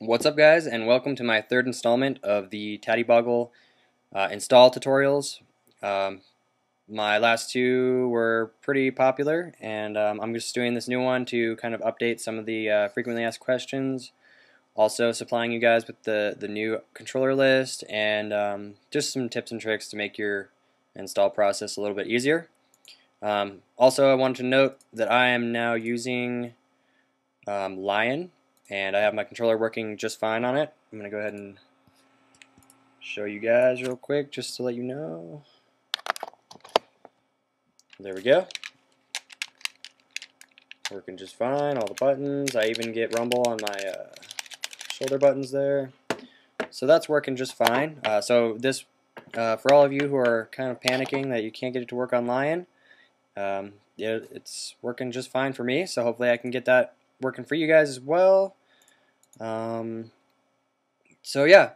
What's up, guys, and welcome to my third installment of the Tattiebogle install tutorials. Um, my last two were pretty popular, and I'm just doing this new one to kind of update some of the frequently asked questions, also supplying you guys with the new controller list, and just some tips and tricks to make your install process a little bit easier. Also, I wanted to note that I am now using Lion, and I have my controller working just fine on it. I'm going to go ahead and show you guys real quick just to let you know. There we go. Working just fine, all the buttons. I even get rumble on my shoulder buttons there. So that's working just fine. So this, for all of you who are kind of panicking that you can't get it to work on Lion, yeah, it's working just fine for me, so hopefully I can get that working for you guys as well. So yeah,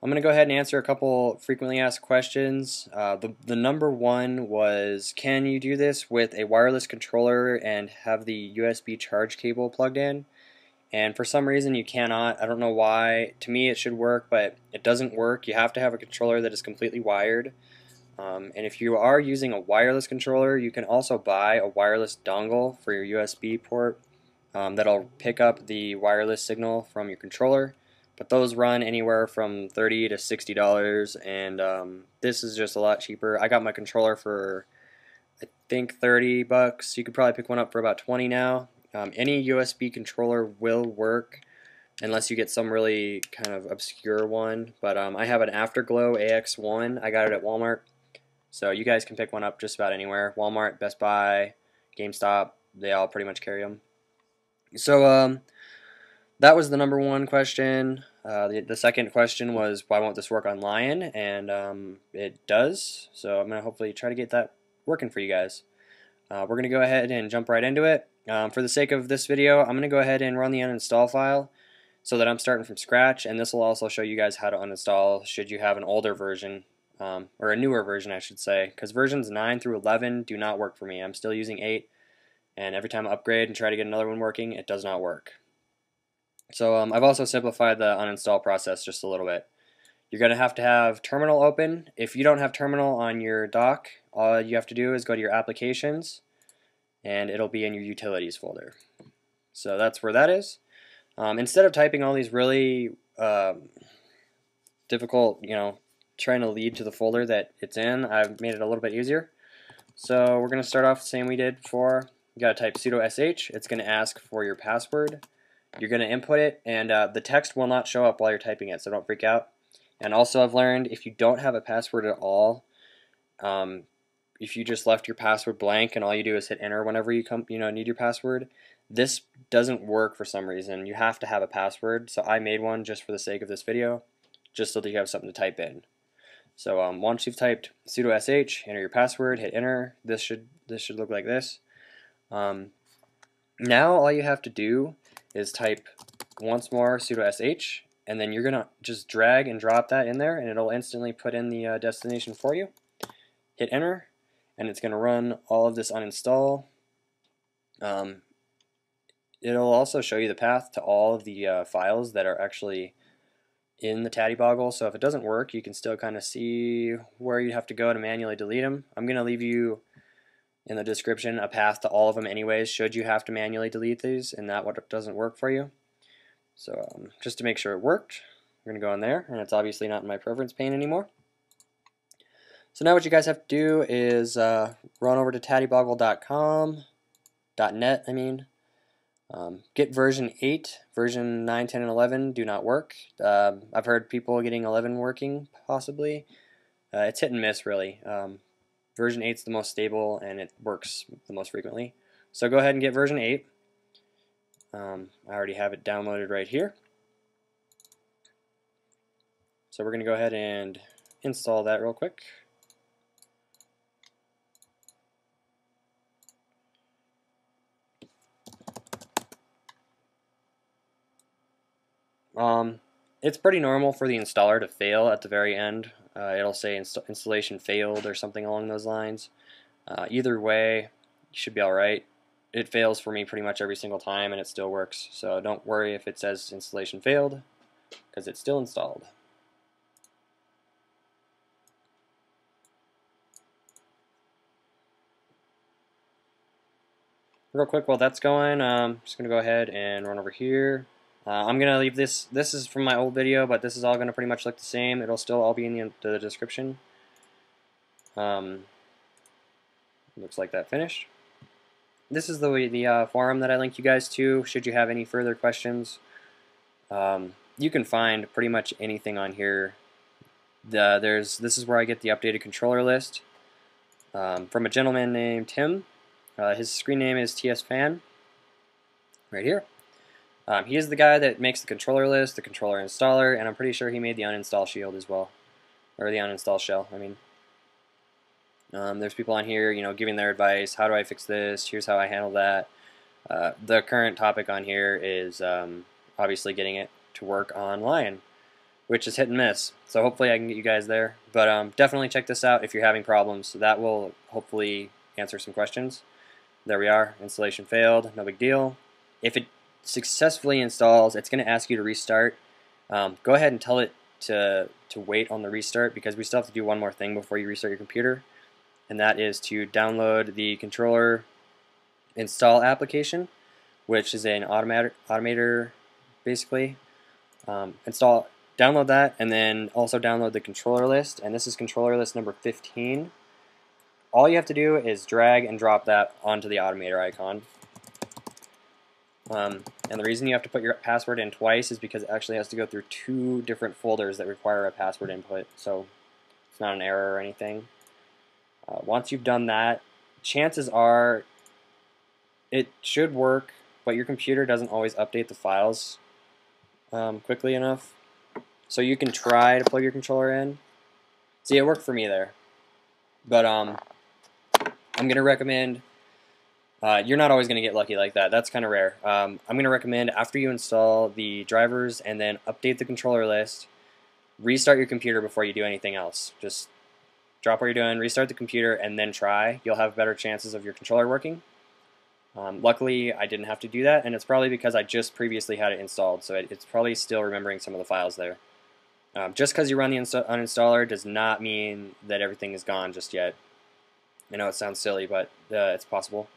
I'm going to go ahead and answer a couple frequently asked questions. The number one was, can you do this with a wireless controller and have the USB charge cable plugged in? And for some reason you cannot. I don't know why. To me it should work, but it doesn't work. You have to have a controller that is completely wired. And if you are using a wireless controller, you can also buy a wireless dongle for your USB port that'll pick up the wireless signal from your controller. But those run anywhere from $30 to $60, and this is just a lot cheaper. I got my controller for, I think, 30 bucks. You could probably pick one up for about 20 now. Any USB controller will work unless you get some really kind of obscure one. But I have an Afterglow AX1. I got it at Walmart. So you guys can pick one up just about anywhere. Walmart, Best Buy, GameStop, they all pretty much carry them. So that was the number one question. The second question was, why won't this work on Lion? And it does. So I'm going to hopefully try to get that working for you guys. We're going to go ahead and jump right into it. For the sake of this video, I'm going to go ahead and run the uninstall file so that I'm starting from scratch, and this will also show you guys how to uninstall should you have an older version, or a newer version I should say, because versions 9 through 11 do not work for me. I'm still using 8, and every time I upgrade and try to get another one working, it does not work. So I've also simplified the uninstall process just a little bit. You're going to have terminal open. If you don't have terminal on your dock, all you have to do is go to your applications, and it'll be in your utilities folder. So that's where that is. Instead of typing all these really difficult, trying to lead to the folder that it's in, I've made it a little bit easier. So we're going to start off the same we did before. You got to type sudo sh. It's going to ask for your password. You're going to input it, and the text will not show up while you're typing it, so don't freak out. And also, I've learned if you don't have a password at all, if you just left your password blank and all you do is hit enter whenever you need your password, this doesn't work for some reason. You have to have a password, so I made one just for the sake of this video, just so that you have something to type in. So once you've typed sudo sh, enter your password, hit enter. This should look like this. Now all you have to do is type once more sudo sh, and then you're gonna just drag and drop that in there, and it'll instantly put in the destination for you. Hit enter, and it's gonna run all of this uninstall. It'll also show you the path to all of the files that are actually in the Tattiebogle, so if it doesn't work, you can still kind of see where you have to go to manually delete them. I'm going to leave you in the description a path to all of them anyways, should you have to manually delete these and that what doesn't work for you. So just to make sure it worked, we're going to go in there, and it's obviously not in my preference pane anymore. So now what you guys have to do is run over to tattiebogle.com, .net I mean. Get version 8, version 9, 10, and 11 do not work. I've heard people getting 11 working, possibly. It's hit and miss, really. Version 8 is the most stable, and it works the most frequently. So go ahead and get version 8. I already have it downloaded right here. So we're going to go ahead and install that real quick. It's pretty normal for the installer to fail at the very end. It'll say installation failed or something along those lines. Either way, you should be alright. It fails for me pretty much every single time, and it still works. So don't worry if it says installation failed. because it's still installed. Real quick, while that's going, I'm just going to go ahead and run over here. I'm going to leave this. This is from my old video, but this is all going to pretty much look the same. It'll still all be in the description. Looks like that finished. This is the forum that I linked you guys to. Should you have any further questions, you can find pretty much anything on here. This is where I get the updated controller list from a gentleman named Tim. His screen name is TSFan, right here. He is the guy that makes the controller list, the controller installer, and I'm pretty sure he made the uninstall shield as well, or the uninstall shell, I mean. There's people on here, you know, giving their advice. How do I fix this? Here's how I handle that. The current topic on here is obviously getting it to work on Lion, which is hit and miss. So hopefully I can get you guys there. But definitely check this out if you're having problems. That will hopefully answer some questions. There we are. Installation failed. No big deal. If it successfully installs, it's going to ask you to restart. Go ahead and tell it to wait on the restart, because we still have to do one more thing before you restart your computer, and that is to download the controller install application, which is an automator basically. Download that, and then also download the controller list, and this is controller list number 15. All you have to do is drag and drop that onto the automator icon. And the reason you have to put your password in twice is because it actually has to go through 2 different folders that require a password input, so it's not an error or anything. Once you've done that, chances are it should work, but your computer doesn't always update the files quickly enough. So you can try to plug your controller in. See, it worked for me there. But I'm going to recommend, you're not always going to get lucky like that. That's kind of rare. I'm going to recommend, after you install the drivers and then update the controller list, restart your computer before you do anything else. Just drop what you're doing, restart the computer, and then try. You'll have better chances of your controller working. Luckily, I didn't have to do that, and it's probably because I just previously had it installed, so it's probably still remembering some of the files there. Just because you run the uninstaller does not mean that everything is gone just yet. I know it sounds silly, but it's possible.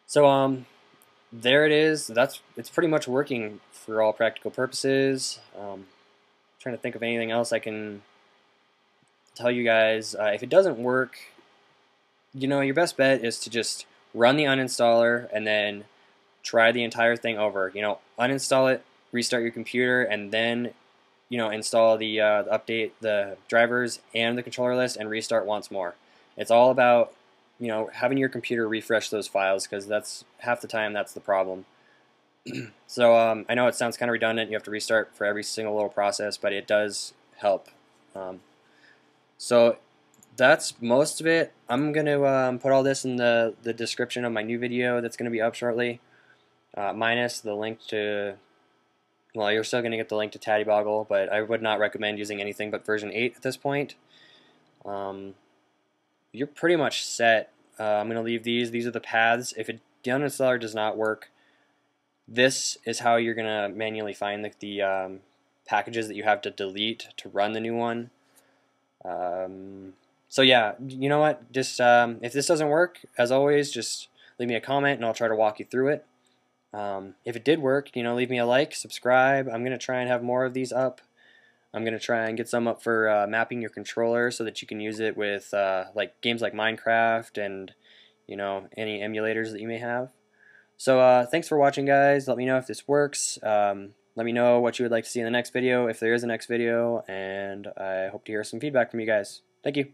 So there it is. It's pretty much working for all practical purposes. Trying to think of anything else I can tell you guys. If it doesn't work, you know, your best bet is to just run the uninstaller and then try the entire thing over. You know, uninstall it, restart your computer, and then, you know, install the update the drivers and the controller list and restart once more. It's all about, you know, having your computer refresh those files, because that's half the time that's the problem. So I know it sounds kind of redundant. You have to restart for every single little process, but it does help. So that's most of it. I'm going to put all this in the description of my new video that's going to be up shortly, minus the link to, well, you're still going to get the link to Tattiebogle, but I would not recommend using anything but version 8 at this point. You're pretty much set. I'm going to leave these. These are the paths. If the uninstaller does not work, this is how you're going to manually find the packages that you have to delete to run the new one. So yeah, you know what? Just if this doesn't work, as always, just leave me a comment and I'll try to walk you through it. If it did work, you know, leave me a like, subscribe. I'm going to try and have more of these up. I'm going to try and get some up for mapping your controller so that you can use it with like games like Minecraft and, you know, any emulators that you may have. So thanks for watching, guys. Let me know if this works. Let me know what you would like to see in the next video, if there is a next video, and I hope to hear some feedback from you guys. Thank you.